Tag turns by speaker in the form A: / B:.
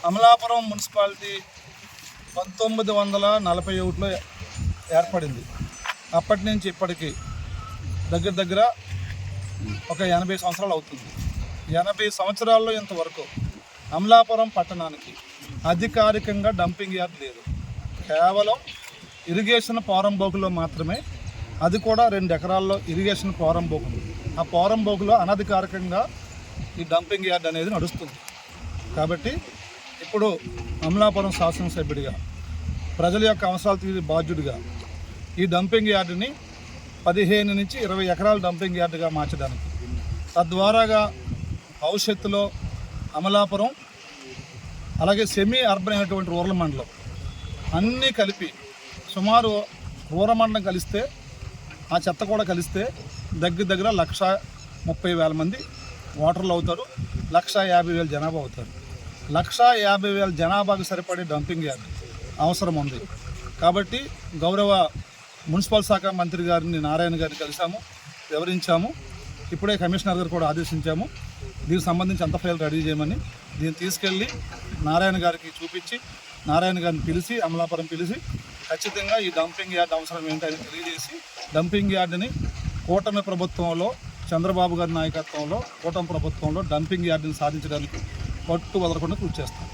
A: Amalapuram municipality 1941లో ఏర్పడింది. అప్పటి నుంచి ఇప్పటికి దగ్గర ఒక 80 సంవత్సరాలు అవుతుంది. 80 సంవత్సరాల్లో ఇంతవరకు అమలాపురం పట్టణానికి అధికారికంగా డంపింగ్ యార్డ్ లేదు. కేవలం ఇరిగేషన్ పోరంబోకులో మాత్రమే, అది కూడా 2 ఎకరాల్లో ఇరిగేషన్ పోరంబోకు. ఆ పోరంబోకులో అనధికారికంగా ఈ డంపింగ్ యార్డ్ అనేది నడుస్తుంది. కాబట్టి ఇప్పుడు అమలాపురం శాసనసభ్యుడిగా, ప్రజల యొక్క అవసరాలు తీరే బాధ్యుడిగా ఈ డంపింగ్ యార్డుని 15 నుంచి 20 ఎకరాల డంపింగ్ యార్డుగా మార్చడానికి, తద్వారాగా భవిష్యత్తులో అమలాపురం అలాగే సెమీ అర్బన్ అయినటువంటి రూరల్ మండలం అన్నీ కలిపి సుమారు రూరల్ మండలం కలిస్తే, ఆ చెత్త కూడా కలిస్తే దగ్గర 1,30,000 మంది ఓటర్లు అవుతారు. 1,50,000 జనాభా అవుతారు. 1,50,000 జనాభాకు సరిపడే డంపింగ్ యార్డ్ అవసరం ఉంది. కాబట్టి గౌరవ మున్సిపల్ శాఖ మంత్రి గారిని, నారాయణ గారిని కలిసాము, వివరించాము. ఇప్పుడే కమిషనర్ గారు కూడా ఆదేశించాము దీనికి సంబంధించి అంత ఫైల్ రెడీ చేయమని. దీన్ని తీసుకెళ్ళి నారాయణ గారికి చూపించి, నారాయణ గారిని పిలిచి, అమలాపురం పిలిచి ఖచ్చితంగా ఈ డంపింగ్ యార్డ్ అవసరం ఏంటని తెలియజేసి, డంపింగ్ యార్డ్ని కూటమి ప్రభుత్వంలో, చంద్రబాబు గారి నాయకత్వంలో కూటమి ప్రభుత్వంలో డంపింగ్ యార్డ్ని సాధించడానికి పట్టు వదలకుండా కృషి చేస్తాం.